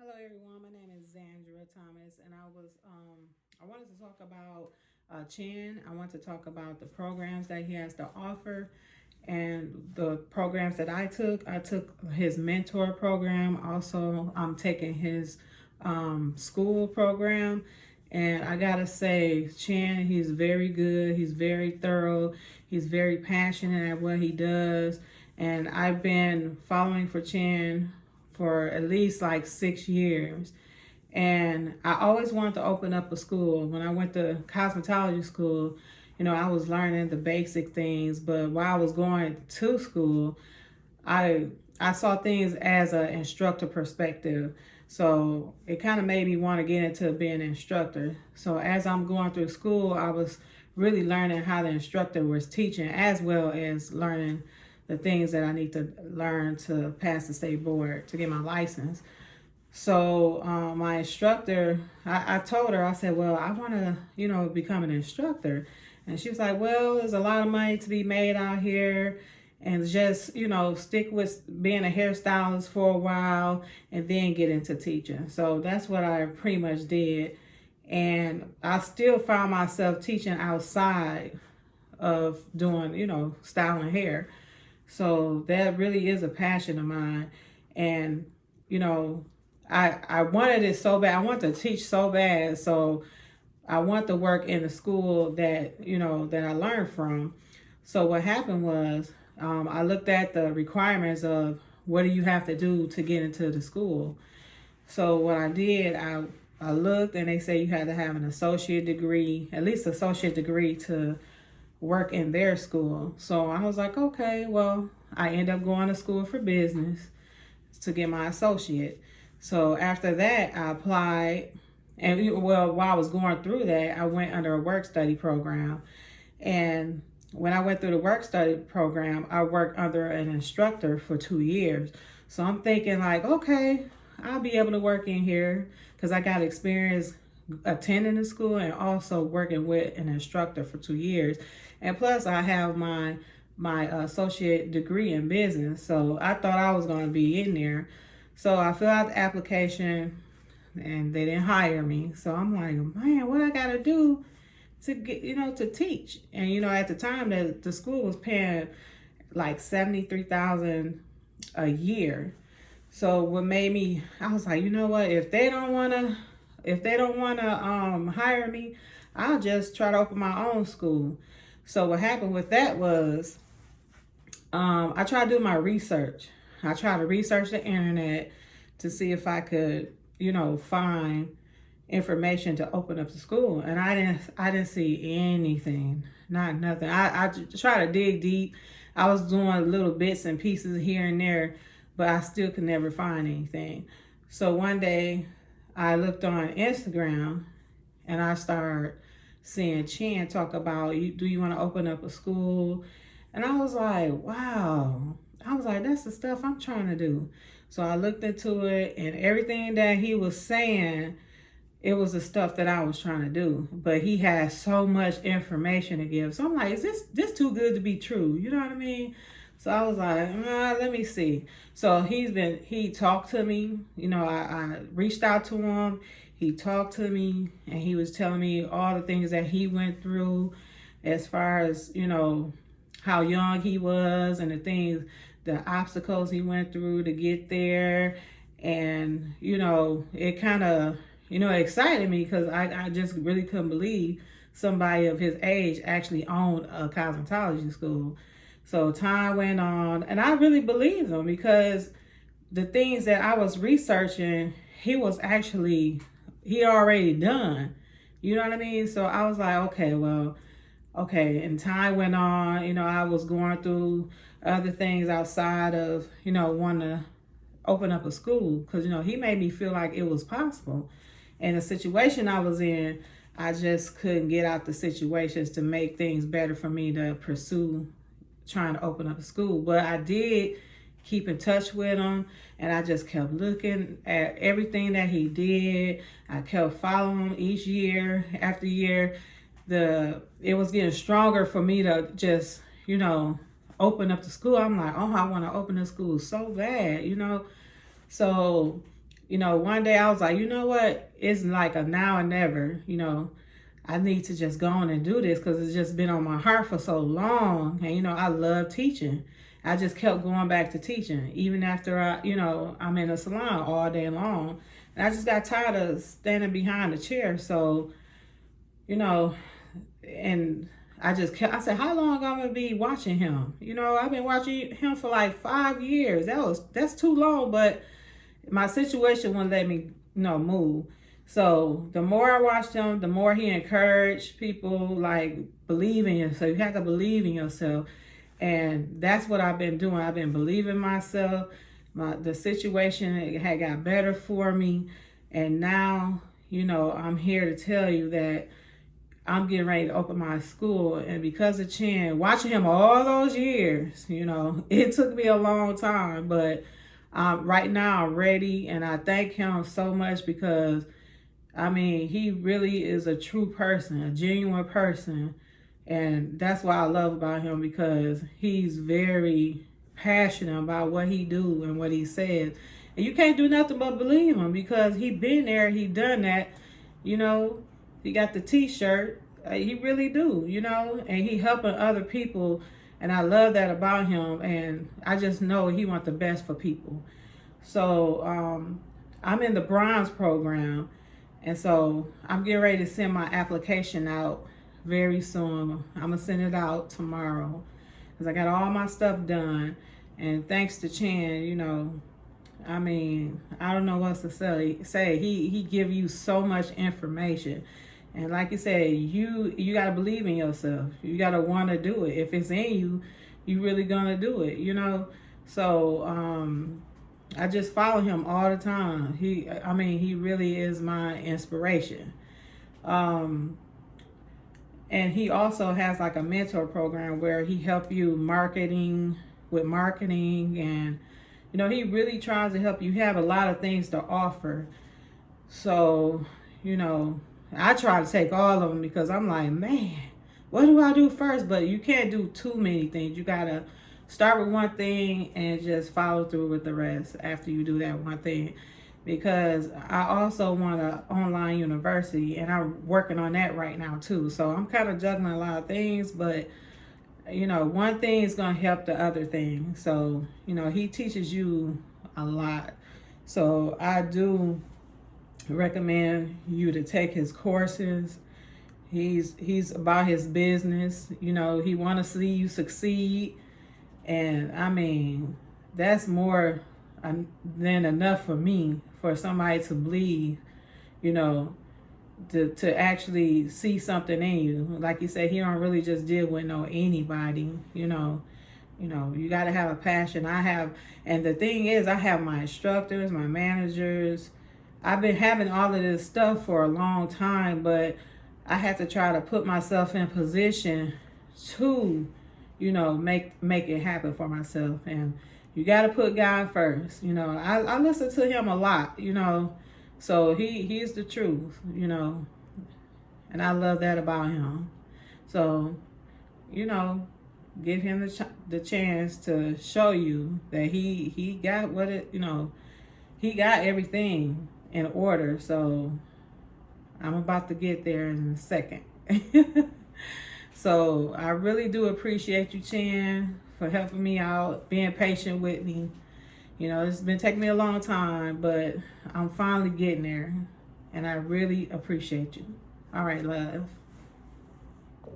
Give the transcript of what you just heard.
Hello everyone, my name is Zandra Thomas and I wanted to talk about Chin. I want to talk about the programs that he has to offer and the programs that I took. I took his mentor program. Also, I'm taking his school program. And I gotta say, Chin, he's very good. He's very thorough. He's very passionate at what he does. And I've been following for Chin for at least like 6 years. And I always wanted to open up a school. When I went to cosmetology school, I was learning the basic things, but while I was going to school, I I saw things as an instructor perspective. So it kind of made me want to get into being an instructor. So as I'm going through school, I was really learning how the instructor was teaching, as well as learning the things that I need to learn to pass the state board to get my license. So my instructor, I told her, I said, well, I want to, become an instructor. And she was like, well, there's a lot of money to be made out here. And just, stick with being a hairstylist for a while and then get into teaching. So that's what I pretty much did. And I still found myself teaching outside of doing, styling hair. So that really is a passion of mine. And, I wanted it so bad. I wanted to teach so bad. So I want to work in a school that, that I learned from. So what happened was I looked at the requirements of what do you have to do to get into the school. So what I did, I looked and they say you had to have an associate degree, at least associate degree to work in their school. So I was like, okay, well, I end up going to school for business to get my associate. So after that, I applied. And while I was going through that, I went under a work study program. And when I went through the work study program, I worked under an instructor for 2 years. So I'm thinking like, okay, I'll be able to work in here because I got experience attending the school and also working with an instructor for 2 years. And plus I have my associate degree in business. So I thought I was going to be in there. So I filled out the application and they didn't hire me. So I'm like, man, what I got to do to get, to teach? And, at the time that the school was paying like $73,000 a year. So what made me, I was like, you know what, if they don't want to hire me, I'll just try to open my own school. So what happened with that was I tried to do my research. I tried to research the internet to see if I could, find information to open up the school. And I didn't see anything, not nothing. I tried to dig deep. I was doing little bits and pieces here and there, but I still could never find anything. So one day I looked on Instagram and I started seeing Chin talk about, do you want to open up a school? And I was like, wow. I was like, that's the stuff I'm trying to do. So I looked into it and everything that he was saying, it was the stuff that I was trying to do. But he has so much information to give. So I'm like, is this too good to be true? You know what I mean? So I was like, let me see. So he talked to me. I reached out to him. He talked to me and he was telling me all the things that he went through as far as, how young he was and the obstacles he went through to get there. And, it kind of, excited me because I just really couldn't believe somebody of his age actually owned a cosmetology school. So time went on and I really believed him because the things that I was researching, he already done. You know what I mean? So I was like, okay. And time went on, I was going through other things outside of, wanting to open up a school because, he made me feel like it was possible. And the situation I was in, I just couldn't get out the situations to make things better for me to pursue trying to open up a school. But I did keep in touch with him and I just kept looking at everything that he did. I kept following him each year after year. It was getting stronger for me to just, open up the school. I'm like, oh, I want to open a school so bad, So you know, one day I was like, you know what? It's like a now or never, you know. I need to just go on and do this because it's just been on my heart for so long. And, you know, I love teaching. I just kept going back to teaching, even after I'm in a salon all day long. And I just got tired of standing behind the chair. So, you know, and I said, how long I'm going to be watching him? You know, I've been watching him for like 5 years. That's too long, but my situation wouldn't let me, move. So the more I watched him, the more he encouraged people, like, believe in yourself. You have to believe in yourself. And that's what I've been doing. I've been believing myself. The situation had got better for me. And now, I'm here to tell you that I'm getting ready to open my school. And because of Chen, watching him all those years, it took me a long time. But right now I'm ready. And I thank him so much because, he really is a true person, a genuine person. And that's what I love about him, because he's very passionate about what he do and what he says. And you can't do nothing but believe him, because he been there, he done that. He got the t-shirt. He really do, and he helping other people. And I love that about him. And I just know he wants the best for people. So I'm in the bronze program. And so I'm getting ready to send my application out very soon. I'm going to send it out tomorrow because I got all my stuff done. And thanks to Chen, I don't know what to say. He give you so much information. And like you said, you got to believe in yourself. You got to want to do it. If it's in you, you really going to do it, So I just follow him all the time. He really is my inspiration. And he also has like a mentor program where he help you with marketing, and he really tries to help you. Have a lot of things to offer. So, I try to take all of them because I'm like, man, what do I do first? But you can't do too many things. You gotta start with one thing and just follow through with the rest after you do that one thing. Because I also want an online university, and I'm working on that right now too. So I'm kind of juggling a lot of things, but one thing is going to help the other thing. So, he teaches you a lot. So I do recommend you to take his courses. He's about his business. He want to see you succeed. And that's more than enough for me, for somebody to believe, to actually see something in you. Like you said, he don't really just deal with anybody, you got to have a passion. And the thing is, I have my instructors, my managers. I've been having all of this stuff for a long time, but I had to try to put myself in position to make it happen for myself. And you got to put God first. I listen to him a lot, so he's the truth, and I love that about him. So, give him the chance to show you that he got he got everything in order. So I'm about to get there in a second. So I really do appreciate you, Chen, for helping me out, being patient with me. It's been taking me a long time, but I'm finally getting there. And I really appreciate you. All right, love.